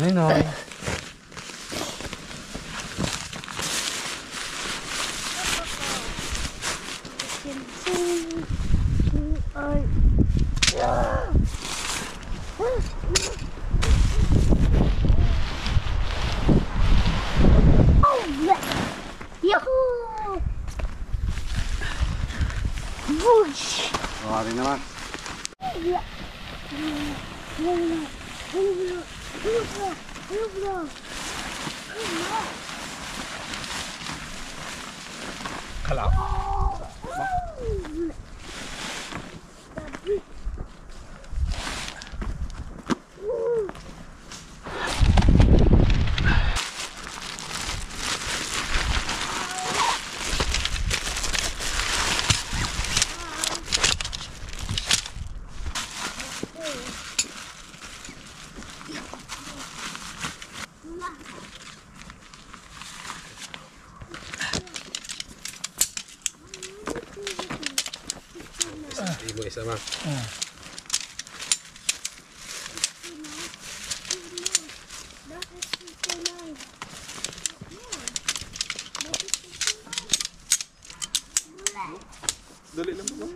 Ayun o. Mari naman. Kala. Ibu sama. Dali lang ba?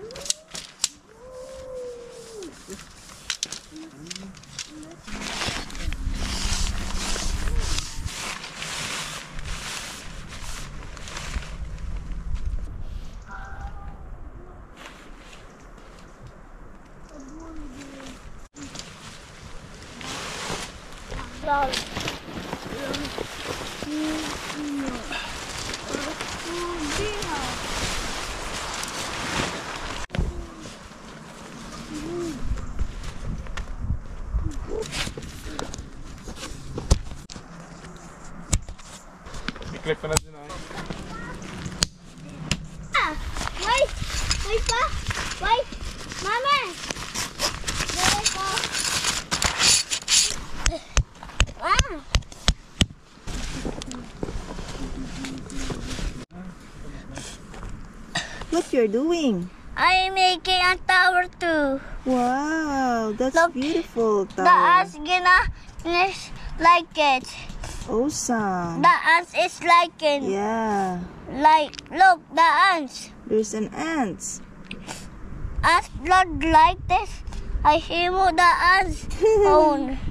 Clip na din ay. Wait! Wait pa! Wait! Mama! Wait pa! What you're doing? I'm making a tower too. Wow, that's Look, beautiful. The ants gonna like it. Awesome. The ants is like it. Yeah, Like, look, the ants. there's an ant. Ants not like this. I remove the ants. Own.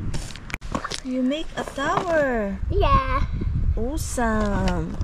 You make a tower. Yeah. Awesome.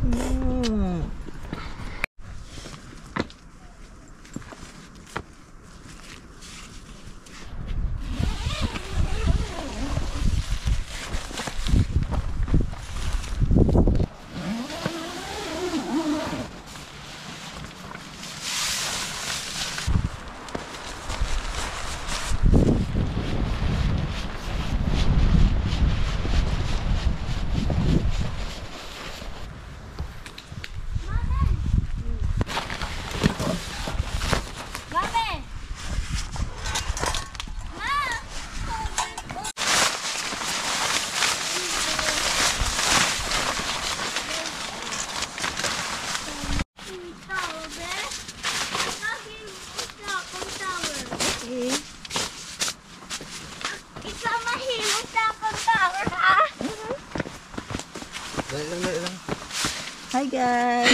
Hi guys.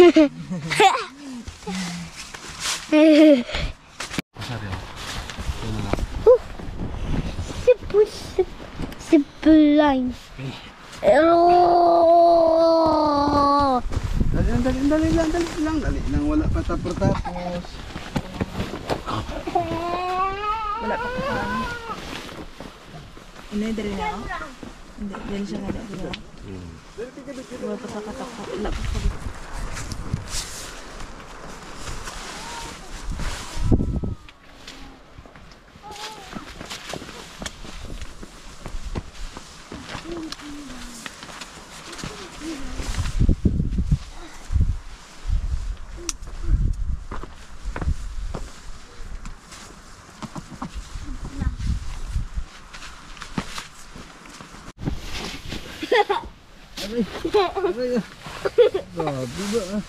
Zipline. Oh. Dali lang. Wala pa tapos. Wala pa kasama. Ini dari na ako? Hindi, dali siya nga dali na. Wala pa sa katakot. Wala pa sa dito. Aray. Aray. Grabe ba ah.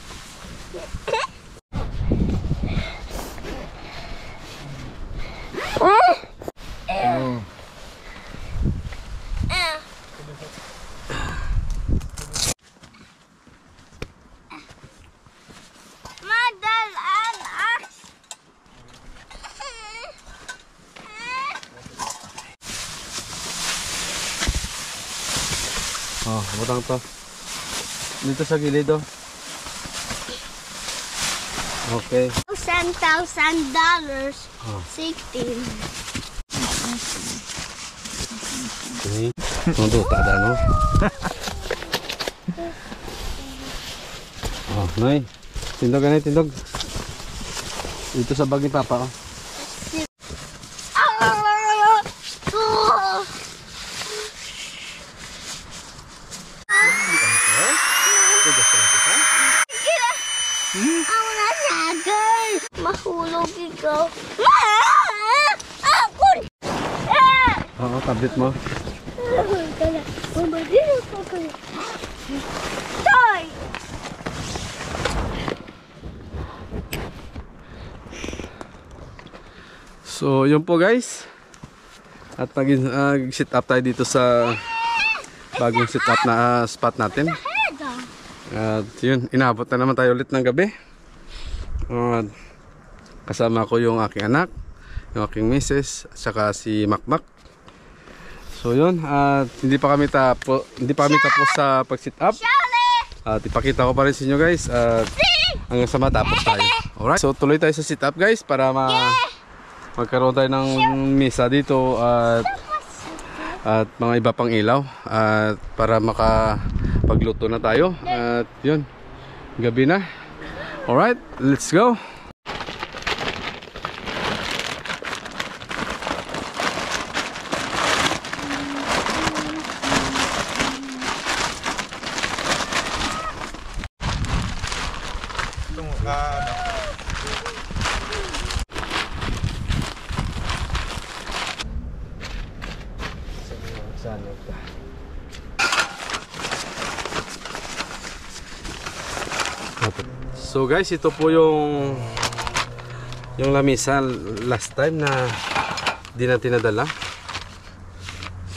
Oh. Madal ang ax. Oh, butang to. Dito sa gilid oh. Okay. $1,000. Oh. 16. Okay. Ang duta da no. Oh, nay. Tindog ganay, tindog. Dito sa bag ni Papa oh. Ako na sagay. Mahulog ikaw. Ako! Oo, tablet mo. Toy! So, yun po guys. At nag-sit up tayo dito sa bagong sit up na spot natin. At yun, inabot na naman tayo ulit ng gabi. At kasama ko yung aking anak, yung aking misis, at saka si Makmak. So yun, at hindi pa kami tapos sa pag-sit up. At ipakita ko pa rin sa inyo guys. At hanggang sa matapos tayo. Alright, so tuloy tayo sa sit up guys para magkaroon tayo ng misa dito at mga iba pang ilaw at para makapagluto na tayo. At yun, gabi na. Alright, let's go. So guys, ito po yung lamisa last time na di natin nadala.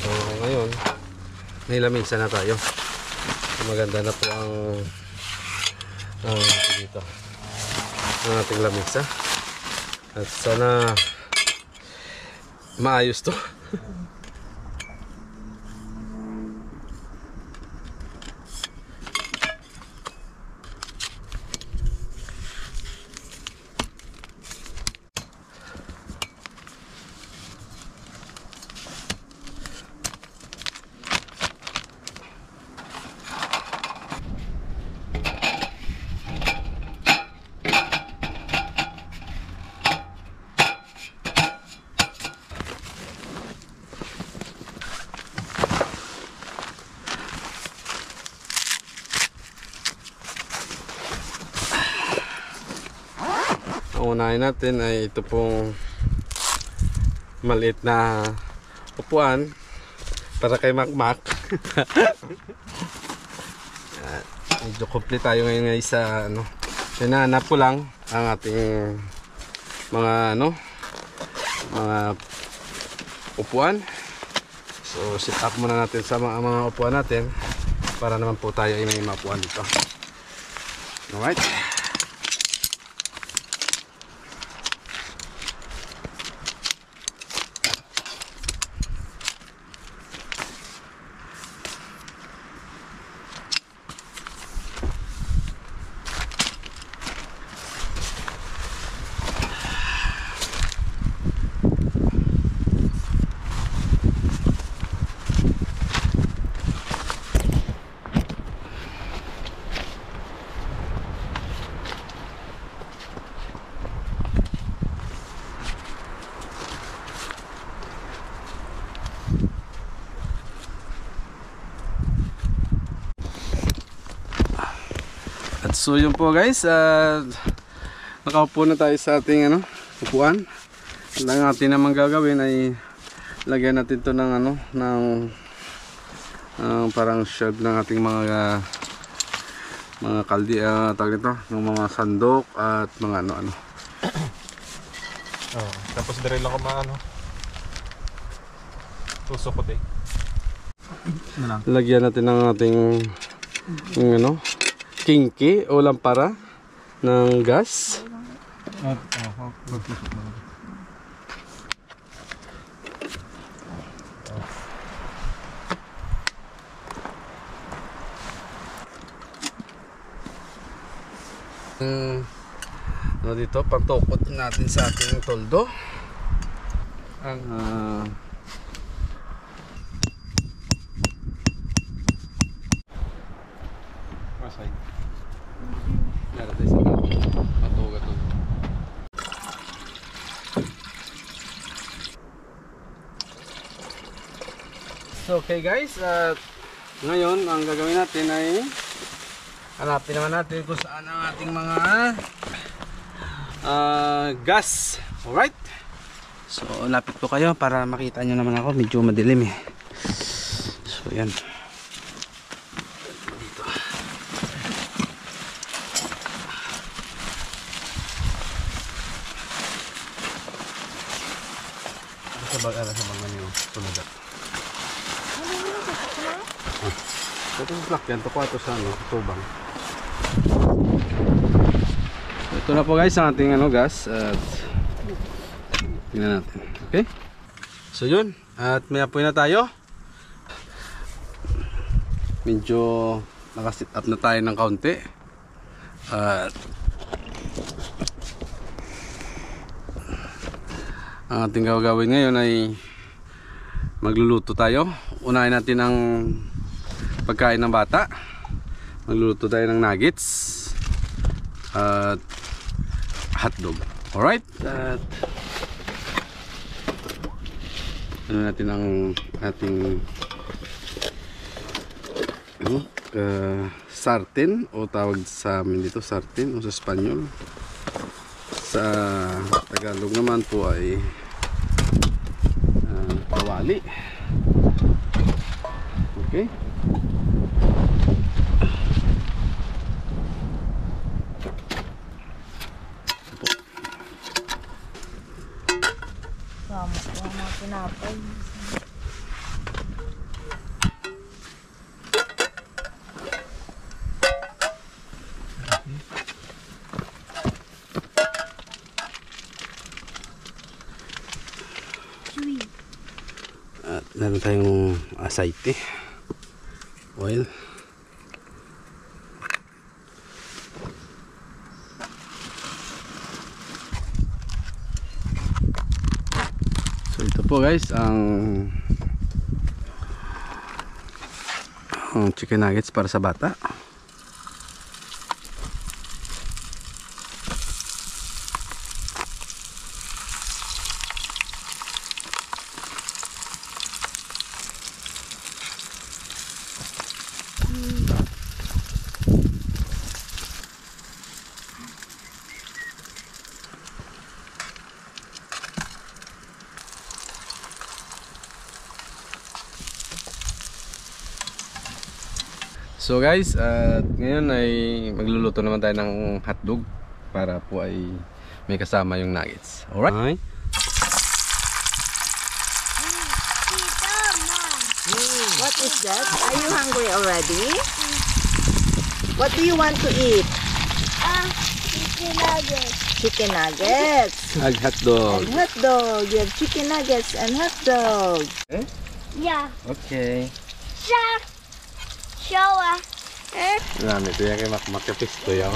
So ngayon may lamisa na tayo. So, maganda na po ang dito ang ating lamisa. At sana maayos to. Ang unahin natin ay ito pong maliit na upuan para kay Makmak. Medyo complete tayo ngayon guys sa hinahanap ko lang ang ating mga mga upuan. So sit up muna natin sa mga upuan natin para naman po tayo ay may mapuan dito. Alright. At so yun po guys, nakaupo na tayo sa ating upuan. Ang atin naman gagawin ay lagyan natin to ng parang shelf ng ating mga kaldi, tawag nito, ng mga sandok at mga ano-ano. Oh, tapos dire lang ko maano. Tusok ko din. Lagyan natin ng ating kinky o lampara ng gas. Dito, pantokot natin sa ating toldo. Ang Masay. meron tayo sa patugat to. So okay guys, at ngayon ang gagawin natin ay hanapin naman natin kung saan ang ating mga gas. Alright, so lapit ko kayo para makita nyo naman ako, medyo madilim eh. So yan dito. Sa baga sa mga nyo tumugat. Ito yung plak yan, tukuha ito sa tubang. Ito na po guys ang ating gas at tingnan natin. Okay, so yun, at may apoy na tayo. Medyo nakasit up na tayo ng kaunti at ang ating gagawin ngayon ay magluluto tayo. Unahin natin ang pagkain ng bata. Magluluto tayo ng nuggets at hotdog. Alright, at ano natin ang ating sartén, o tawag sa amin dito sartén, o sa Espanyol. Sa Tagalog naman po ay kawali. Okay, Mga pinapay. at meron tayong aceite, oil. So ito po guys ang chicken nuggets para sa bata. So guys, ngayon ay magluluto naman tayo ng hotdog para po ay may kasama yung nuggets. Alright? What is that? Are you hungry already? What do you want to eat? Chicken nuggets. Chicken nuggets. Ag hotdog. And hot dog. You have chicken nuggets and hot dog. Yeah. Okay. Showa. Marami ito yan kay Makapisto yan.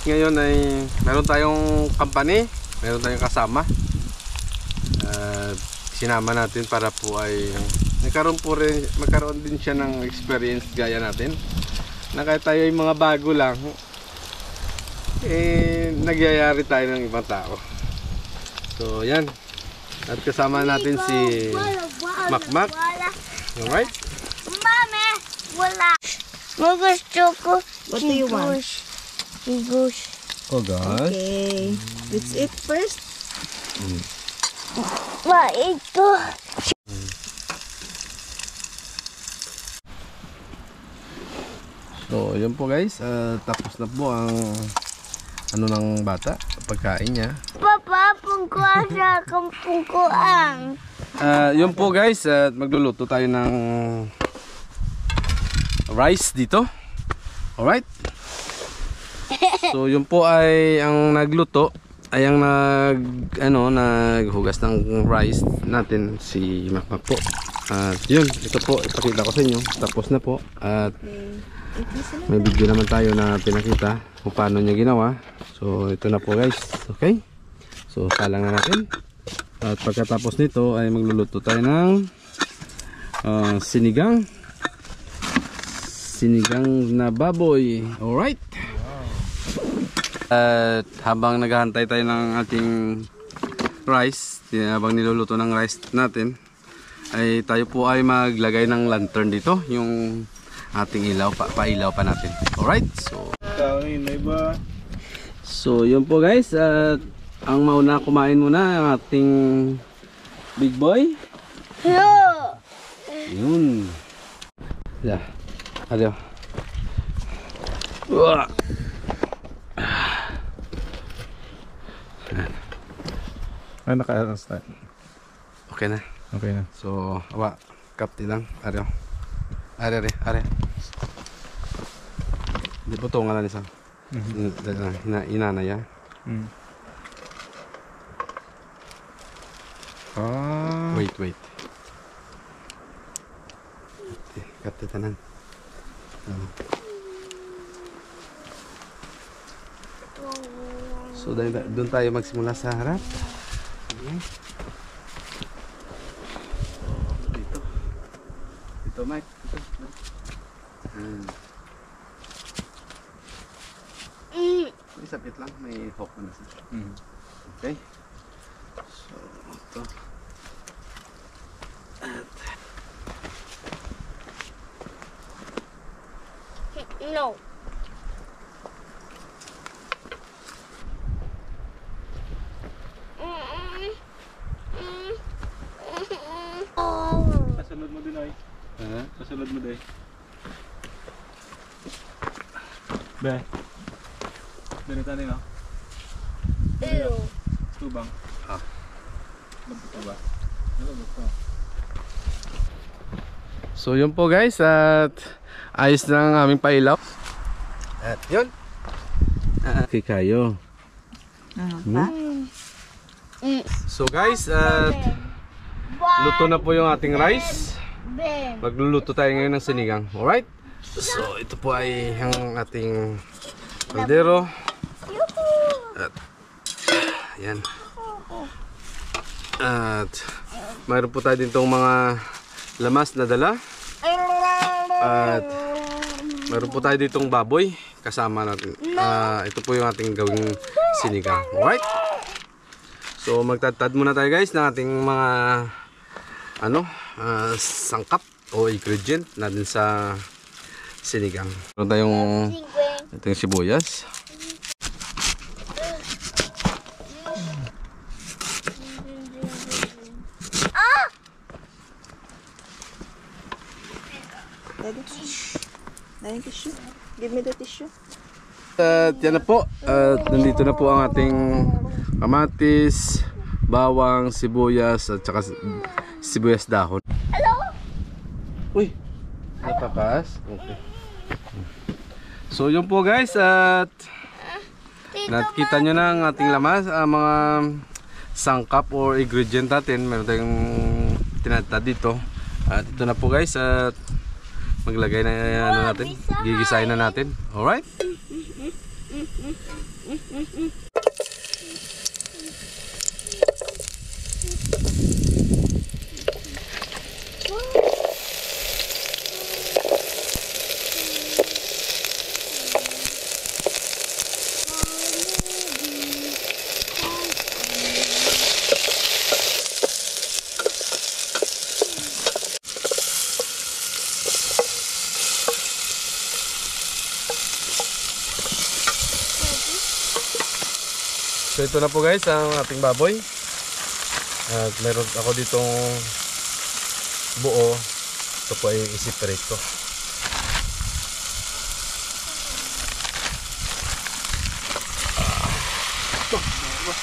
Ngayon ay meron tayong company, meron tayong kasama. Sinama natin para po ay magkaroon din siya ng experience gaya natin. Na kahit tayo ay mga bago lang, nagyayari tayo ng ibang tao. So yan. At kasama natin si Makmak. Alright? Mami, wala. Gusto ko. What do you want? Higush. Oh gosh. Okay. Let's eat first. Ma, ito. So, yun po guys. Tapos na po ang ano ng bata, pagkain niya. Papa, pungkuan sa pungkuan. Yun po guys, magluluto tayo ng rice dito. Alright. So, yun po ay ang nagluto ay ang naghugas ng rice natin, si Makmak po. At yun, ito po, ipakita ko sa inyo. Tapos na po. At may video naman tayo na pinakita kung paano niya ginawa. So, ito na po guys. Okay? So, salang na natin. At pagkatapos nito ay magluluto tayo ng sinigang na baboy. Alright? At habang naghahantay tayo ng ating rice, habang niluluto ng rice natin, ay tayo po ay maglagay ng lantern dito, yung ating ilaw, pailaw pa natin. Alright, so yun po guys. At ang mauna kumain muna ang ating big boy. Yun. Yeah. Adiyo. Ay, naka-start. Okay na. Okay na. So, awa, kapti lang. Ariyo. Are. Di po ito nga lang isang. Inana ya. Wait. Kapti tanan. So, doon tayo magsimula sa harap. Dito, Mike. Isapit lang, may hook na siya. Okay. So, ito. No. Kasunod mo din ay. Kasunod mo din. Be. Ganito na yun, no? Ew. Tubang. Ba? So yun po guys, at ayos na ang aming pailaw. At yun. Okay kayo. So guys, at luto na po yung ating rice. Magluluto tayo ngayon ng sinigang. Alright? So ito po ay ang ating kaldero. At yan. At mayroon po tayo ditong mga lamas na dala. At mayroon po tayo ditong baboy kasama natin. Ito po yung ating gawing sinigang. Alright? So magtatad muna tayo guys ng ating mga sangkap o ingredient natin sa sinigang. Meron tayong itong sibuyas. Daddy, tissue. Give me the tissue. At yan na po. At nandito na po ang ating kamatis, bawang, sibuyas at saka sibuyas dahon. Hello? Uy, napakas. Okay. So yun po guys, at nakita nyo na ang ating lamas, mga sangkap or ingredient natin. Meron tayong tinatad dito. At ito na po guys, at maglagay na natin, gigisahin na natin. Alright? So ito na po guys ang ating baboy. At meron ako ditong buo. Ito po ay i-separate ko.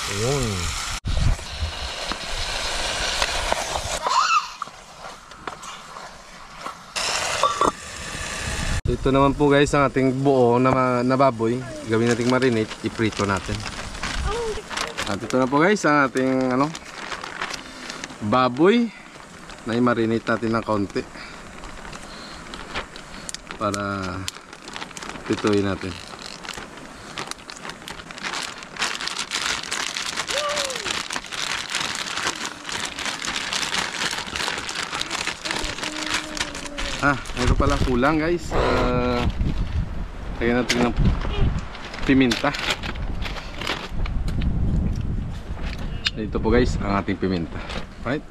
Ayun. Ito naman po guys ang ating buo na baboy. Gawin nating marinate, iprito natin. At ito na po guys ang ating baboy na i-marinate natin ng kaunti para pituin natin. Mayroon pala kulang guys. Lagyan natin ng piminta. Ito po guys ang ating piminta. Right?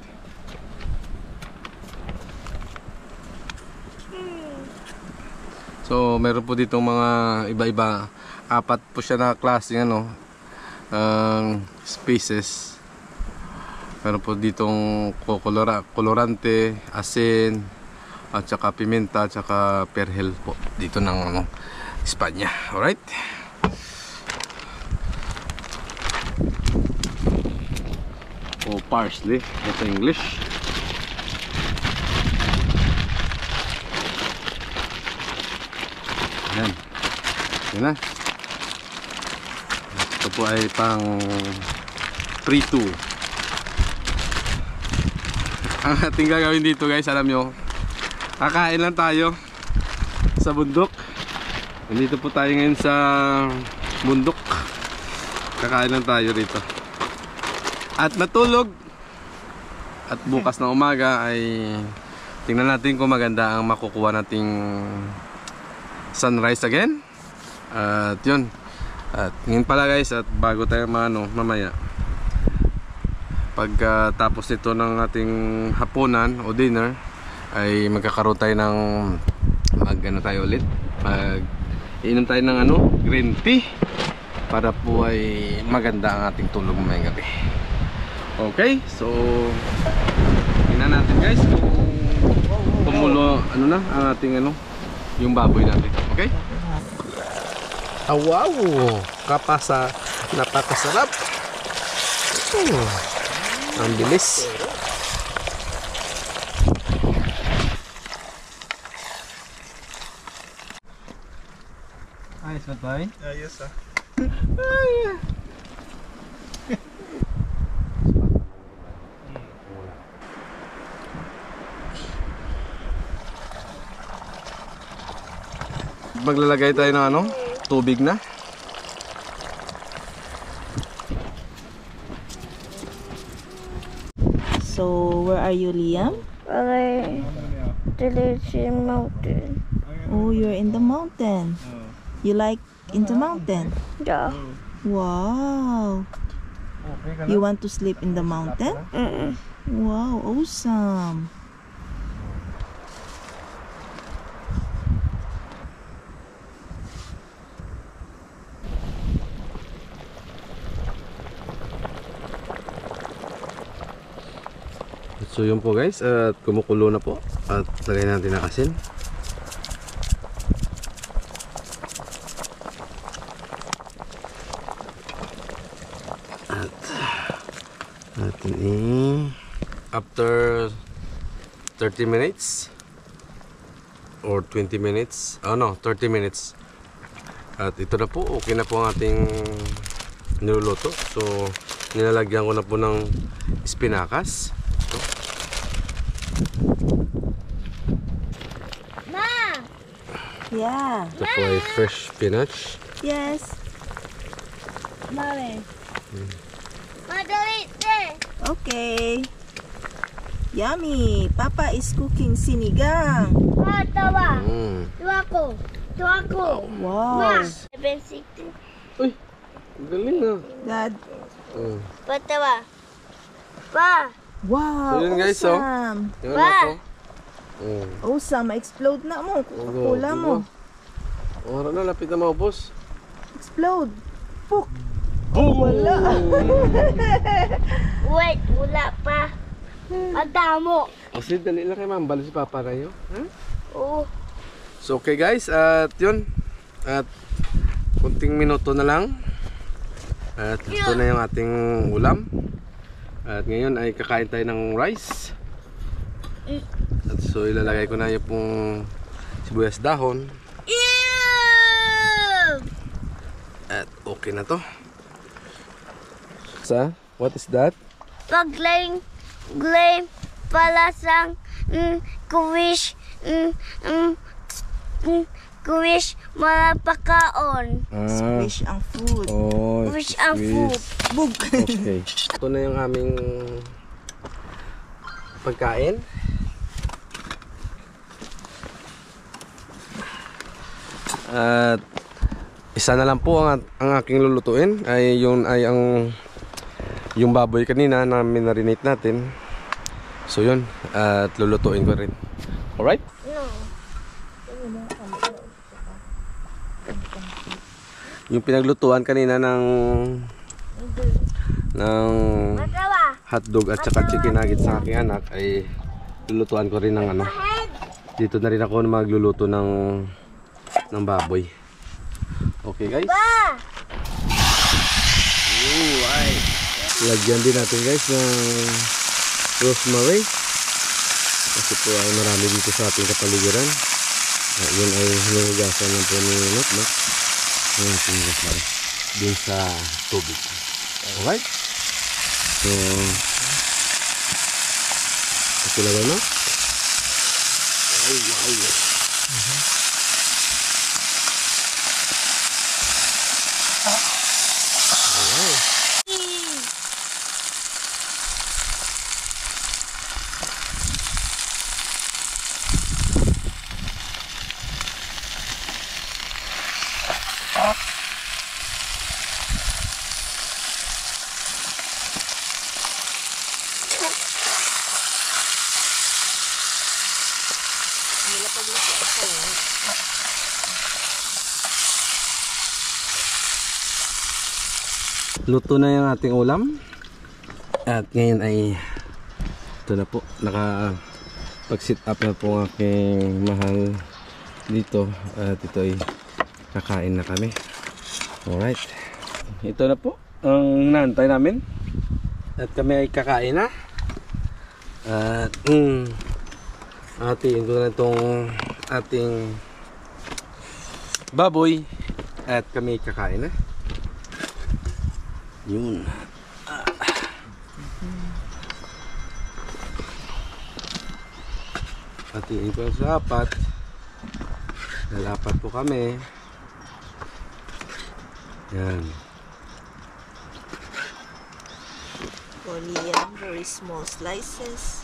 So meron po ditong mga iba-iba. 4 po siya na klaseng species. Meron po ditong kolorante, asin, at saka pimenta, at saka perhel po dito ng Espanya. Alright? O parsley sa English. Ayan. Yan na. Ito po ay pang prito. Ang ating gagawin dito guys, alam nyo, kakain lang tayo sa bundok. Nandito po tayo ngayon sa bundok. Kakain lang tayo rito. At matulog. At bukas na umaga ay tingnan natin kung maganda ang makukuha nating sunrise again. At yun. At ngayon pala guys, at bago tayo mamaya, pagkatapos nito ng ating hapunan o dinner, ay magkakaroon tayo ng tayo ulit, iinom tayo ng green tea para po ay maganda ang ating tulog mamayang gabi. Okay, so tingnan natin guys kung tumulo ang ating yung baboy natin. Okay? Wow, napakasarap. Ang bilis. Ayos na tayo? Ayos ah. Maglalagay tayo ng tubig na. So, where are you, Liam? Okay. Delicious mountain. Oh, you're in the mountain. You like in the mountain? Yeah. Wow. You want to sleep in the mountain? Wow, awesome. So yun po guys, at kumukulo na po. At lagay natin ng asin. At natin after 30 minutes or 20 minutes, 30 minutes. At ito na po, okay na po ang ating niluluto. So nilalagyan ko na po ng espinakas. Ma! Yeah. Ito po ay fresh spinach. Yes. Mami. Madali te. Okay. Yummy. Papa is cooking sinigang. Tawa. Tuwa ko. Wow. 760. Uy, galing ah. Dad. Patawa. Pa. Wow. So yun guys, awesome. Yun na po. Awesome. Ma-explode na mo. Coca-Cola mo. Oras na, lapit na maubos. Explode. Puk. Boom! Wala. Wait, wala pa. Adamo. Kasi dali lang kay ma'am, balik si Papa kayo. Oo. So okay guys, at yun. At kunting minuto na lang. At ito na yung ating ulam. At ngayon ay kakain tayo ng rice. At so ilalagay ko na yung pong sibuyas dahon. At okay na to. What is that? Paglaying palasang kuwish kuwish malapakaon. Squish ang food. Oh, Wish ang food. Bug. Okay. Ito na yung aming pagkain. At isa na lang po ang aking lulutuin ay yung baboy kanina na minarinate natin. So yun, at lulutuin ko rin. Alright? Yung pinaglutuan kanina ng hotdog at saka chicken nuggets sa aking anak ay lulutuan ko rin ng ano. Dito na rin ako magluluto ng baboy. Okay guys? Alright. Lagyan din natin guys ng rosemary. Kasi po ay marami dito sa ating kapaligiran. Yun ay hinuhugasan lang po ni Notnot. Yung rosemary din sa tubig. Alright? So, ito lagay na. Ay, wow. Luto na yung ating ulam. At ngayon ay ito na po, nakapag-sit up na po ang aking mahal dito. At ito ay kakain na kami. Alright, ito na po ang naantay namin. At kami ay kakain na. At atiin ko na itong ating baboy. At kami ay kakain na. Yun. Hatiin ko sa apat. Lalapat po kami. Yan. Only very small slices.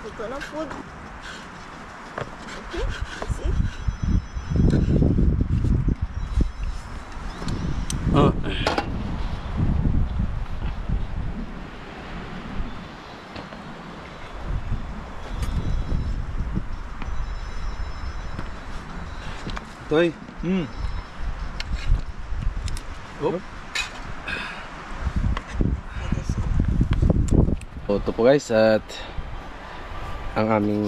Ito na food. Okay, see? Oh. Toy. Oh. So, ito po guys, at ang aming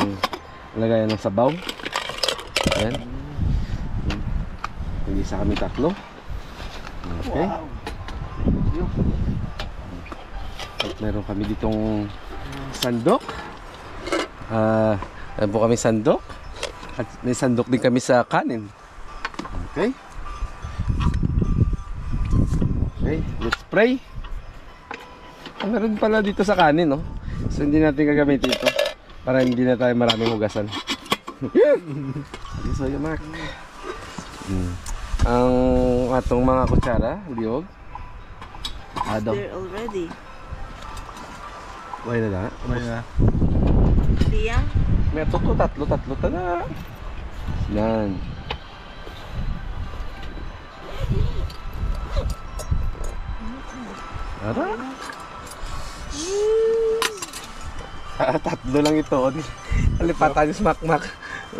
lagayan ng sabaw. Ayan. Nag-isa kami tatlo. Okay. At meron kami ditong sandok. Meron po kami sandok. At may sandok din kami sa kanin. Okay. Okay, let's pray. Meron pala dito sa kanin, no? So hindi natin gagamitin ito para hindi na tayo maraming hugasan. So yung Mark. Ang atong mga kutsara, liog. There already. Why na na? Kumain na. Liyang? May tatlo na. Yan. Ara? Tatlo lang ito. Alipatan yung smack-mack.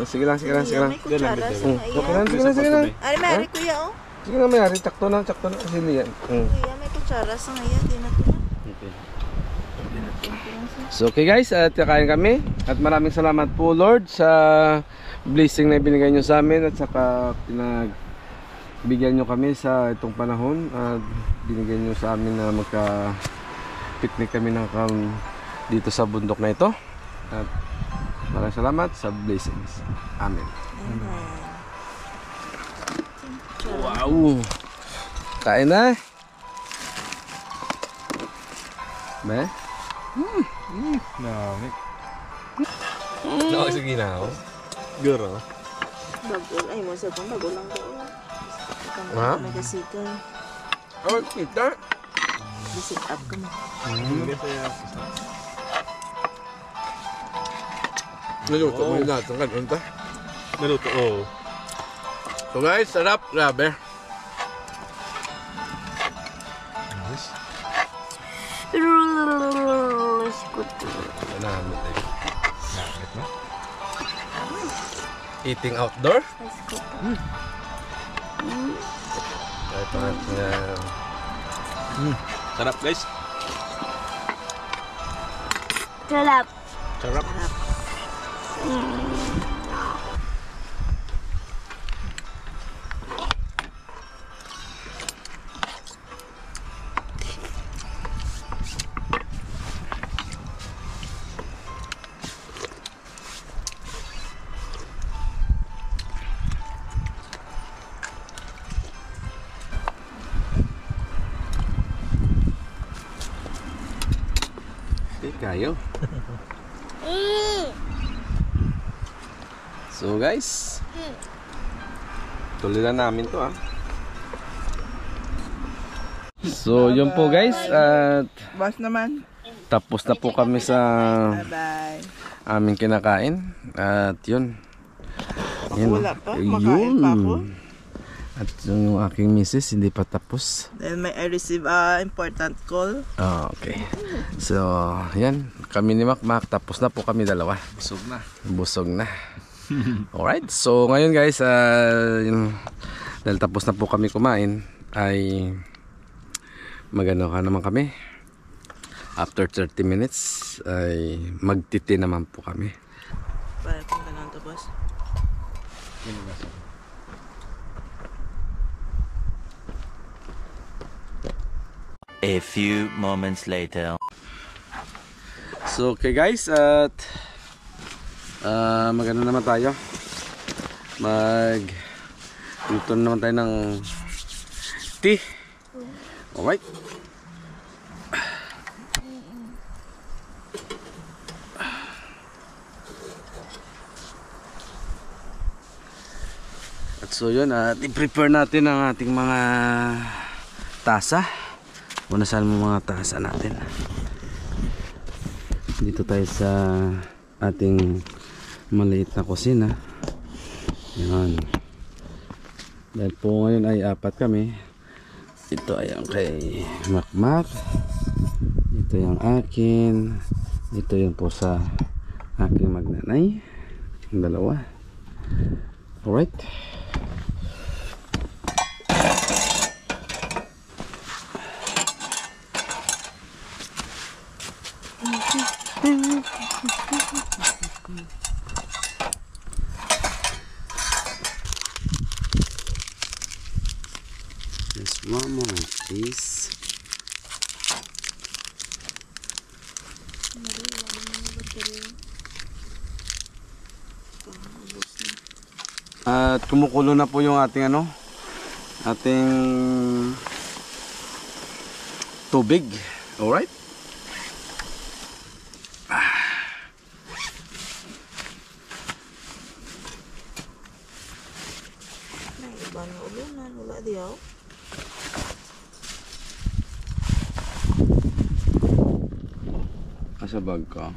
Sige lang, sige lang, sige lang. May kutsara sa Okay iya. lang, sige lang, sige lang. Ari, may ari kuya, oh. Sige lang, may ari. Takto na, kasi liyan. Kuya, may kutsara sa iya. Di na to na. So okay guys, at kakain kami. At maraming salamat po Lord sa blessing na binigay nyo sa amin. At saka pinagbigyan nyo kami sa itong panahon. At binigay nyo sa amin na magka-picnic kami dito sa bundok na ito. At maraming salamat sa blessings. Amen. Wow! Kain na! Be? Namik. No, sige na ako. Guro. Bagol. Ay, mo sa itong bagol lang ko. Ha? May kasikal. Oh, kita. Visit up ka mo. Naluto mo yung lahat ng kanunta. Naluto, oh. So guys, sarap. Grabe. Nahamit eh. Nakakit na. Eating outdoor. Ito nga. Sarap guys. Sarap. Sarap. Kayo. So guys, tuloy na namin to So yun po guys, at Boss naman. tapos na po kami sa Bye-bye. aming kinakain. At yun. Yun. Wala pa. Makain pa ako. At yung aking misis hindi pa tapos. Then I receive a important call. Okay. So, yan. Kami ni Makmak. Tapos na po kami dalawa. Busog na. Busog na. Alright. So, ngayon guys, dahil tapos na po kami kumain, ay magano ka naman kami. After 30 minutes, ay magtiti naman po kami. Para kung ganun to, boss. A few moments later. So okay guys, at magano naman tayo. Luto naman tayo ng tea. Alright. At so yun, i-prepare natin ang ating mga tasa. Unasan mo mga tasa natin. Dito tayo sa ating maliit na kusina. Yan. Dahil po ngayon ay 4 kami. Ito ay ang kay Makmak. Ito yung akin. Ito yung po sa aking magnanay. Yung dalawa. Alright. Just one more, please. At kumukulo na po yung ating ating tubig. Alright. Iba na ulunan. Wala diyaw. Asa bag ka?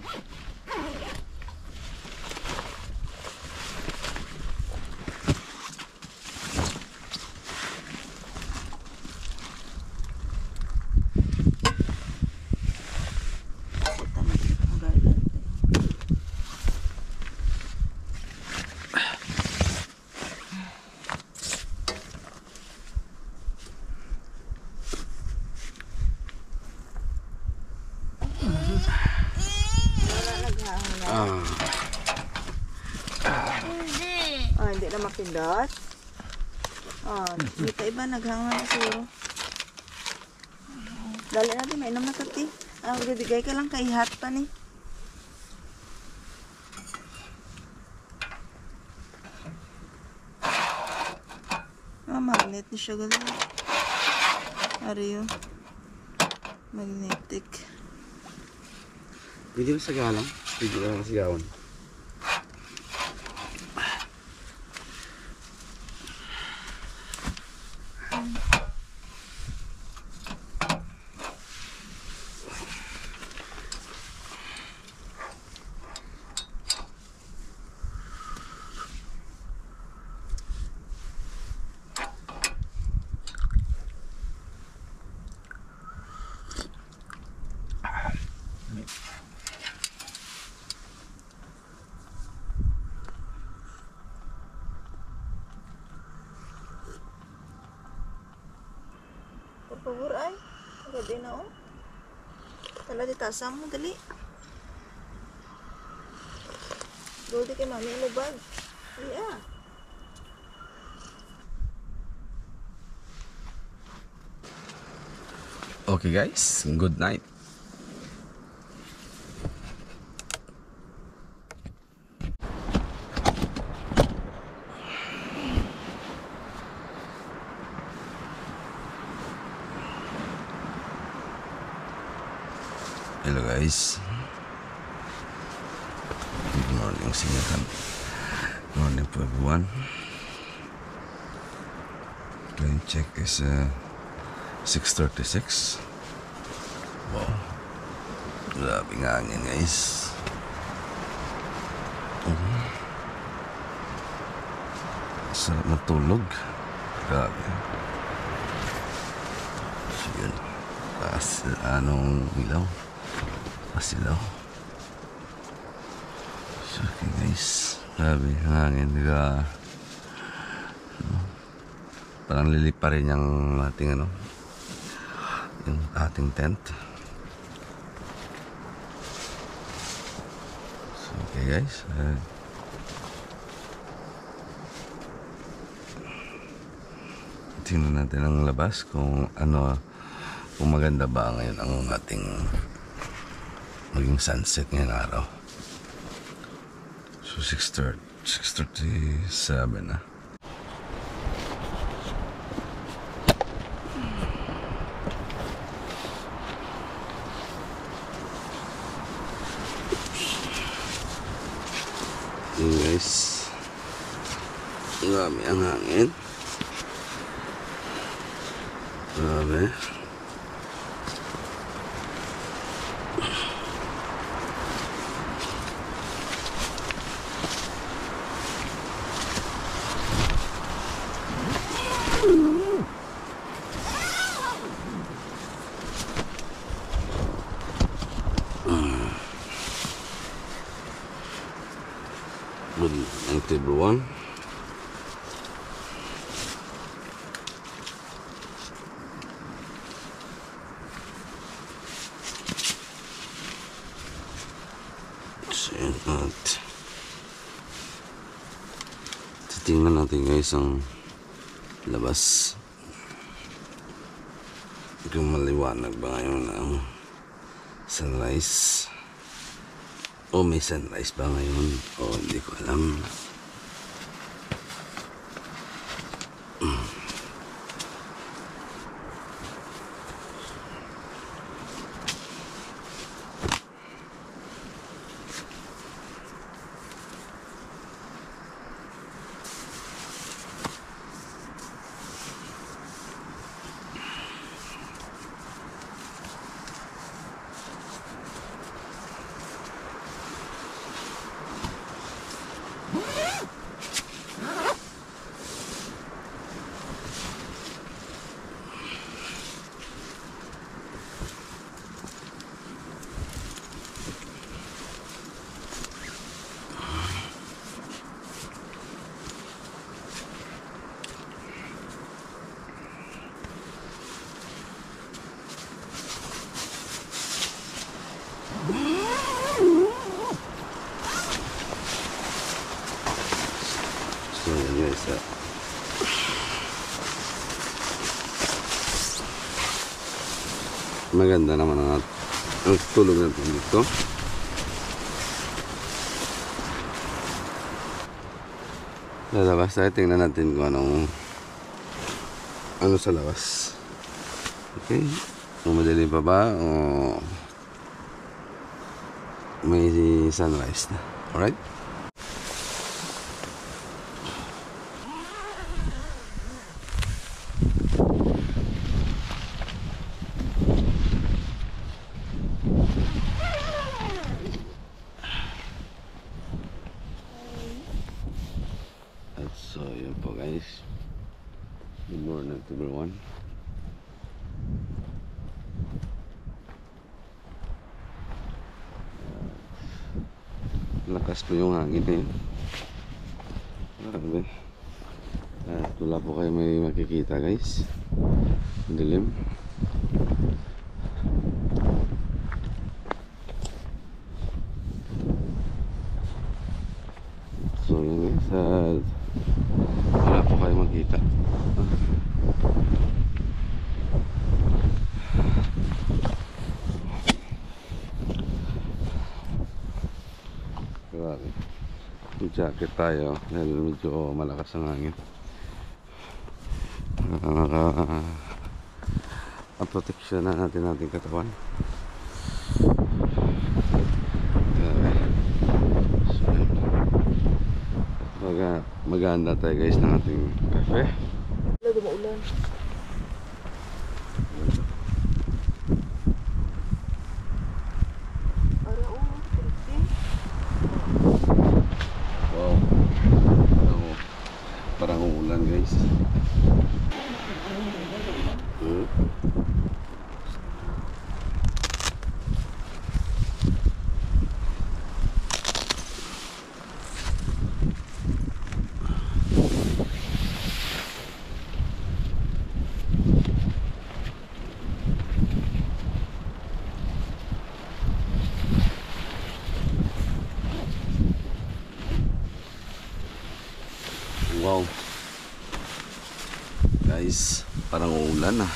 Di na mapindot. Oh, dito iba naghanga na siguro. Dali natin, mainom na tati. Bigay ka lang kay hot pa ni. Magnet ni siya gali. Ari yun. Magnetic. Pwede ba sagalang? Pwede ba sigawan? Por favor ay. Gabi na oh. Tala di tasang mo dali. Goldie kay mami mo bag. Yeah. Okay guys, good night. Hello guys. Good morning sa inyo. Good morning po everyone. Time check is 6:36. Wow. Grabe nga hangin guys. Sarap matulog. Grabe. So yun. Anong ilaw? Pasilaw. So okay guys. Grabe ang hangin. Parang lilipa rin yung ating yung ating tent. So, okay guys, tingnan natin ang labas kung maganda ba ngayon ang ating maging sunset ngayong araw. So 6:37 na. Yun guys, grabe ang hangin. Grabe. Good night everyone. At titingnan natin guys ang labas kung maliwanag ba ngayon ang sunrise o may sunrise ba ngayon o hindi ko alam. maganda naman ang tulog natin dito. Lalabas tayo, tingnan natin kung ano sa labas. Okay, kung madali pa ba o may sunrise na. Alright. So yun po guys, good morning to everyone. Lakas po yung hangin na yun. Grabe. At wala po kayo may makikita guys, dilim. So yun guys, wala po kayo makita. Grabe. Jacket tayo dahil medyo malakas ang hangin. Protection na natin ating katawan. Maganda tayo guys ng ating cafe. Wala dumaulan. Wow, parang uulan guys. Wow guys, parang uulan na.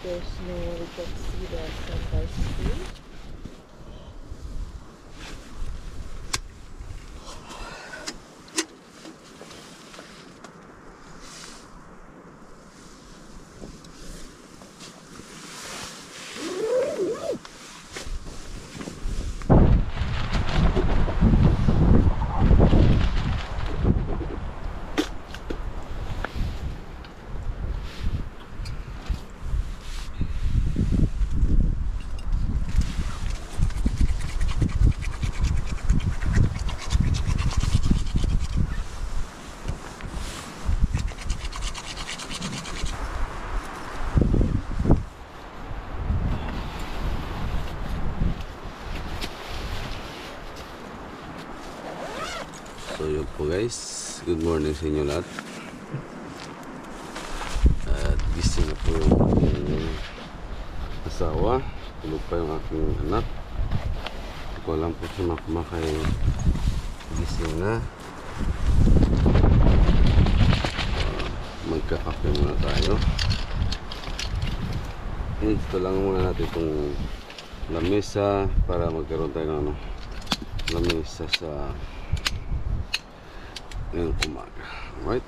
There's no way we can see the sunrise view. So yun po guys, good morning sa inyo lahat. At gising na po yung aking asawa, tulog pa yung aking anak. Hindi ko alam po siya makumakay, gising na. Magkakape muna tayo. Ito lang muna natin itong lamesa para magkaroon tayo ng lamesa sa ngayong umaga. Alright.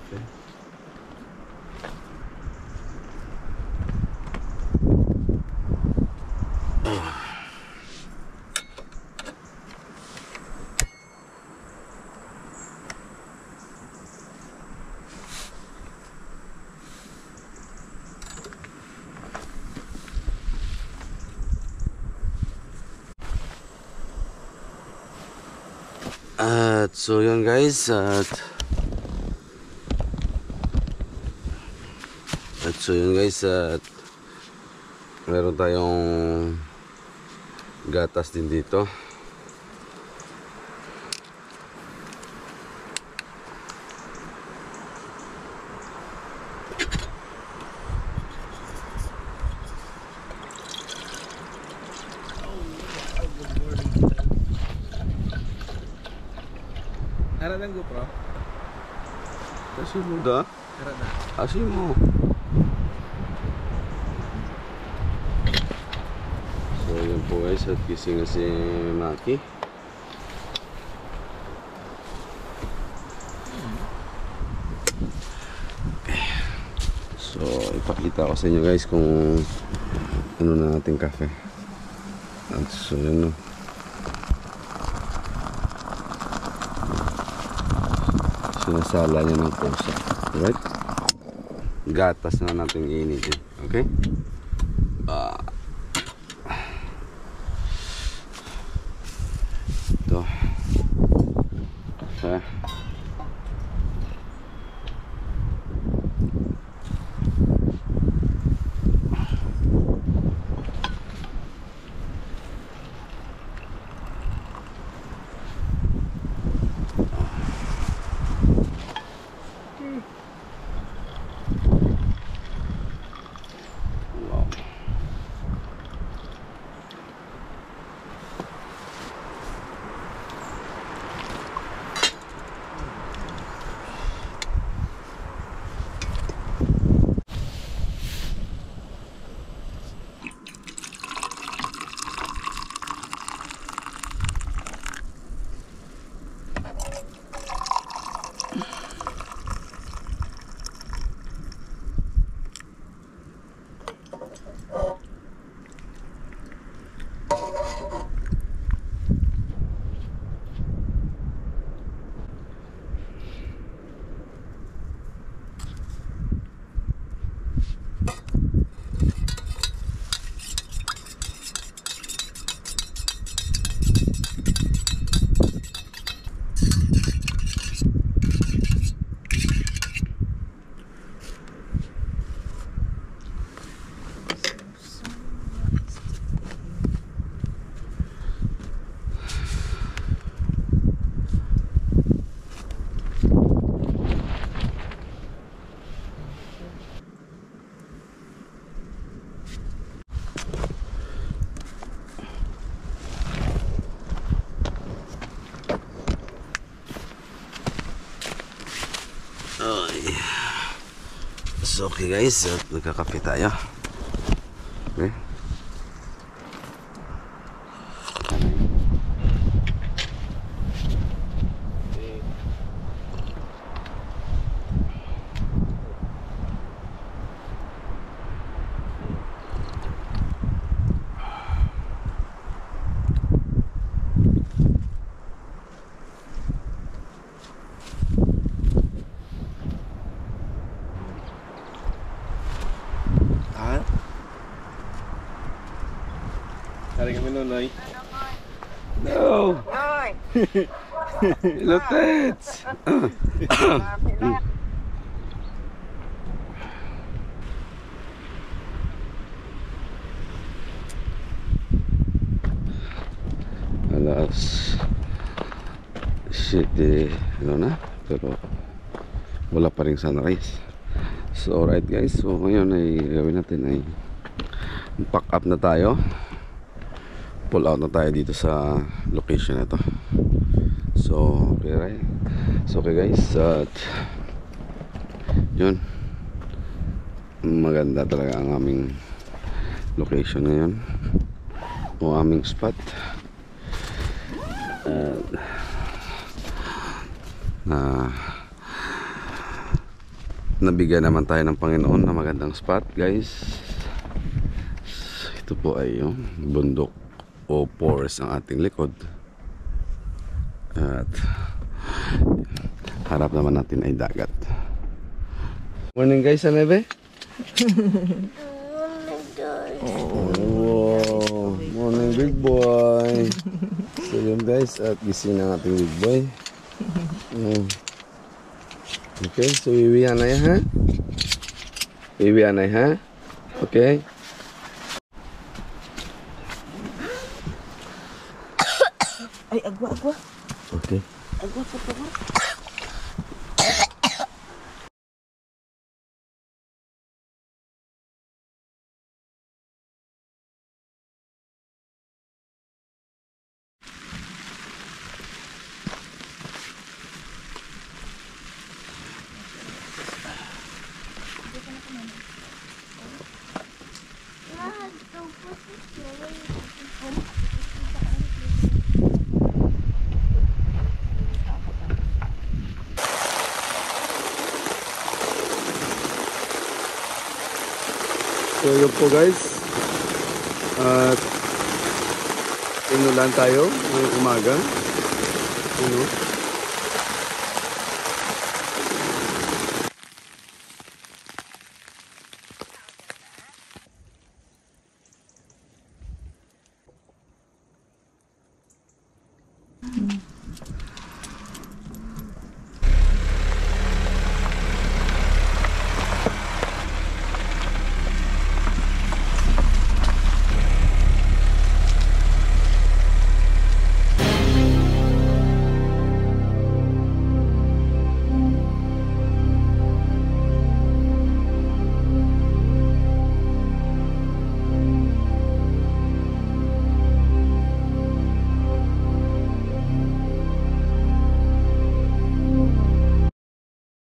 cafe. At so yun guys, at so yun guys, at meron tayong gatas din dito. Tara ng GoPro. Kasi mo da? Tara na. Kasi mo. So yun po guys, at gising na si Maki. So ipakita ko sa inyo guys kung ano na ating cafe. At so yun no. Sinasala niya ng pusa. Alright? Gatas na natin iinitin. Okay? Ito. Okay. Wow. So okay guys, at nagkakape tayo. Okay. Tara kami Nonoy. No! Hello, Tets! Alas shit ano na, pero wala pa rin sunrise. So alright guys, so ngayon ay gawin natin ay pack up na tayo, pull out na tayo dito sa location na ito. So okay, right? So okay guys, at yun, maganda talaga ang aming location ngayon, o aming spot. nabigyan naman tayo ng Panginoon na magandang spot, guys. Ito po ay yung bundok o forest ang ating likod. At harap naman natin ay dagat. Morning guys, Anebe. Oh, morning big boy. So yun guys, at gising ng ating big boy. Okay, so iwihan na yan ha. Iwihan na ha. Okay. Ay, agwa. Okay. Agwa, por favor. So yun po guys, at inulan tayo ngayong umaga.